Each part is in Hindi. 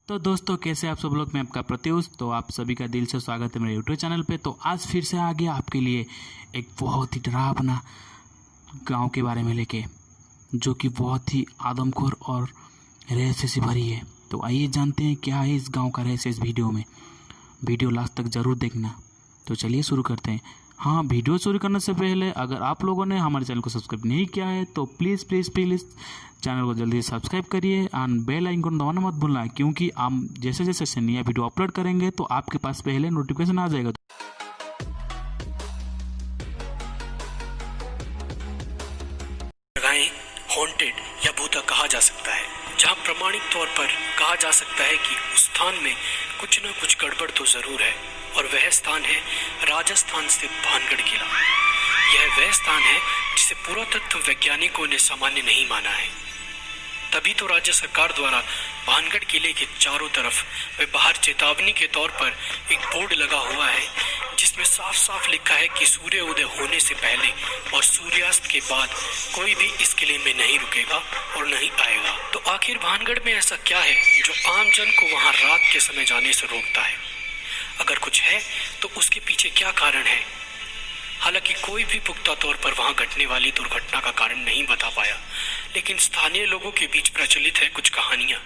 तो दोस्तों कैसे आप सब लोग, मैं आपका प्रत्युष। तो आप सभी का दिल से स्वागत है मेरे यूट्यूब चैनल पे। तो आज फिर से आ गया आपके लिए एक बहुत ही डरावना गांव के बारे में लेके, जो कि बहुत ही आदमखोर और रहस्य से भरी है। तो आइए जानते हैं क्या है इस गांव का रहस्य इस वीडियो में। वीडियो लास्ट तक ज़रूर देखना। तो चलिए शुरू करते हैं। हाँ, वीडियो शुरू करने से पहले अगर आप लोगों ने हमारे चैनल को सब्सक्राइब नहीं किया है तो प्लीज़ चैनल को जल्दी से सब्सक्राइब करिए एंड बेल आइकन दबाना मत भूलना, क्योंकि हम जैसे जैसे नया वीडियो अपलोड करेंगे तो आपके पास पहले नोटिफिकेशन आ जाएगा। जगहें हॉन्टेड या भूता कहा जा सकता है, जहां प्रमाणिक तौर पर कहा जा सकता है कि उस स्थान में कुछ न कुछ गड़बड़ तो जरूर है, और वह स्थान है राजस्थान स्थित भानगढ़ किला। यह वह स्थान है जिसे पुरातत्व वैज्ञानिकों ने सामान्य नहीं माना है। तभी तो राज्य सरकार द्वारा भानगढ़ किले के चारों तरफ व बाहर चेतावनी के तौर पर एक बोर्ड लगा हुआ है, जिसमें साफ साफ लिखा है कि सूर्य उदय होने से पहले और सूर्यास्त के बाद कोई भी इस किले में नहीं रुकेगा और नहीं आएगा। तो आखिर भानगढ़ में ऐसा क्या है जो आम जन को वहां रात के समय जाने से रोकता है? अगर कुछ है तो उसके पीछे क्या कारण है? हालांकि कोई भी पुख्ता तौर पर वहां घटने वाली दुर्घटना का कारण नहीं बता पाया, लेकिन स्थानीय लोगों के बीच प्रचलित है कुछ कहानियां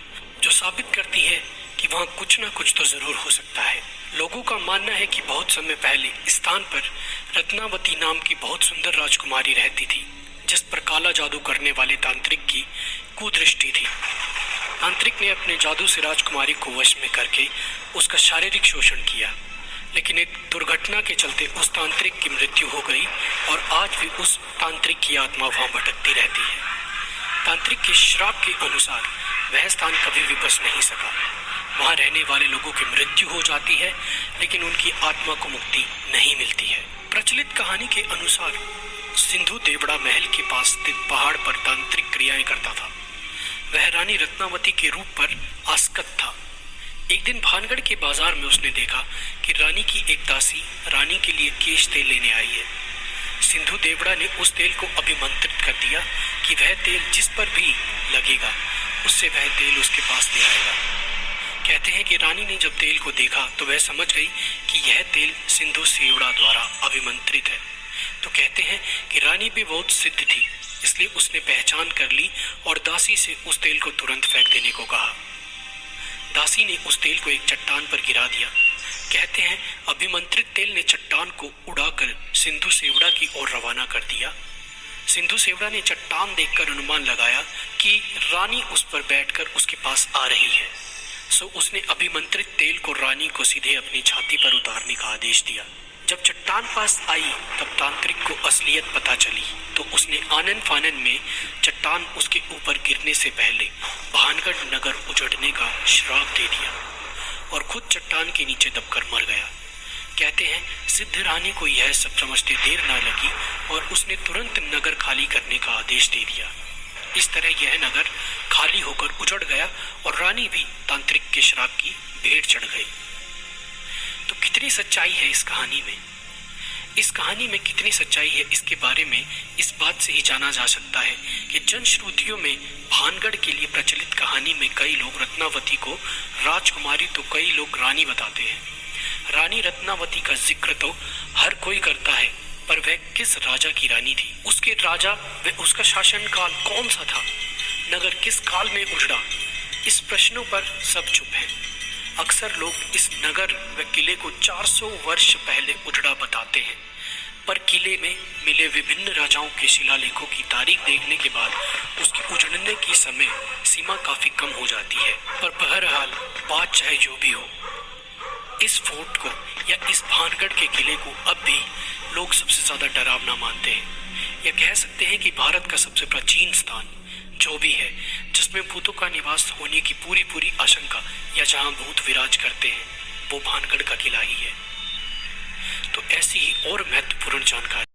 जो साबित करती है कि वहां कुछ न कुछ तो जरूर हो सकता है। लोगों का मानना है कि बहुत समय पहले इस स्थान पर रत्नावती नाम की बहुत सुंदर राजकुमारी रहती थी, जिस पर काला जादू करने वाले तांत्रिक की कुदृष्टि थी। तांत्रिक ने अपने जादू से राजकुमारी को वश में करके उसका शारीरिक शोषण किया, लेकिन एक दुर्घटना के चलते उस तांत्रिक की मृत्यु हो गई और आज भी उस तांत्रिक की आत्मा वहां भटकती रहती है। तांत्रिक के श्राप के अनुसार वह स्थान कभी भी बच नहीं सका। वहां रहने वाले लोगों की मृत्यु हो जाती है, लेकिन उनकी आत्मा को मुक्ति नहीं मिलती है। प्रचलित कहानी के अनुसार सिंधु देवड़ा महल के पास स्थित पहाड़ पर तांत्रिक क्रियाएं करता था। वह रानी रत्नावती के रूप पर आसक्त था। एक दिन भानगढ़ के बाजार में उसने देखा कि रानी की एक दासी रानी के लिए केश तेल लेने आई है। सिंधु देवड़ा ने उस तेल को अभिमंत्रित कर दिया कि वह तेल जिस पर भी लगेगा उससे वह तेल उसके पास ले आएगा। कहते हैं कि रानी ने जब तेल को देखा तो वह समझ गई कि यह तेल सिंधु देवड़ा द्वारा अभिमंत्रित है। तो कहते हैं कि रानी भी बहुत सिद्ध थी, इसलिए उसने पहचान कर ली और दासी से उस तेल को तुरंत फेंक देने को कहा। दासी ने उस तेल को एक चट्टान पर गिरा दिया। कहते हैं अभिमंत्रित तेल ने चट्टान को उड़ाकर सिंधु सेवड़ा की ओर रवाना कर दिया। सिंधु सेवड़ा ने चट्टान देखकर अनुमान लगाया कि रानी उस पर बैठकर उसके पास आ रही है, सो उसने अभिमंत्रित तेल को रानी को सीधे अपनी छाती पर उतारने का आदेश दिया। जब चट्टान पास आई तब तांत्रिक को असलियत पता चली, तो उसने आनन फानन में चट्टान उसके ऊपर गिरने से पहले भानगढ़ नगर उजड़ने का श्राप दे दिया और खुद चट्टान के नीचे दबकर मर गया। कहते हैं सिद्ध रानी को यह सब समझते देर न लगी और उसने तुरंत नगर खाली करने का आदेश दे दिया। इस तरह यह नगर खाली होकर उजड़ गया और रानी भी तांत्रिक के श्राप की भेंट चढ़ गई। तो कितनी सच्चाई है इस कहानी में? इस कहानी में कितनी सच्चाई है इसके बारे में इस बात से ही जाना जा सकता है कि जनश्रुतियों में भानगढ़ के लिए प्रचलित कहानी में कई लोग रत्नावती को राजकुमारी तो कई लोग रानी बताते हैं। रानी रत्नावती का जिक्र तो हर कोई करता है, पर वह किस राजा की रानी थी, उसके राजा व उसका शासन काल कौन सा था, नगर किस काल में उजड़ा, इस प्रश्नों पर सब चुप है। अक्सर लोग इस नगर व किले को 400 वर्ष पहले उजड़ा बताते हैं, पर किले में मिले विभिन्न राजाओं के शिलालेखों की तारीख देखने के बाद उसकी उजड़ने की समय सीमा काफी कम हो जाती है। पर बहरहाल बात चाहे जो भी हो, इस फोर्ट को या इस भानगढ़ के किले को अब भी लोग सबसे ज्यादा डरावना मानते हैं। या कह सकते हैं कि भारत का सबसे प्राचीन स्थान जो भी है, जिसमें भूतों का निवास होने की पूरी आशंका या जहां भूत विराज करते हैं, वो भानगढ़ का किला ही है। तो ऐसी ही और महत्वपूर्ण जानकारी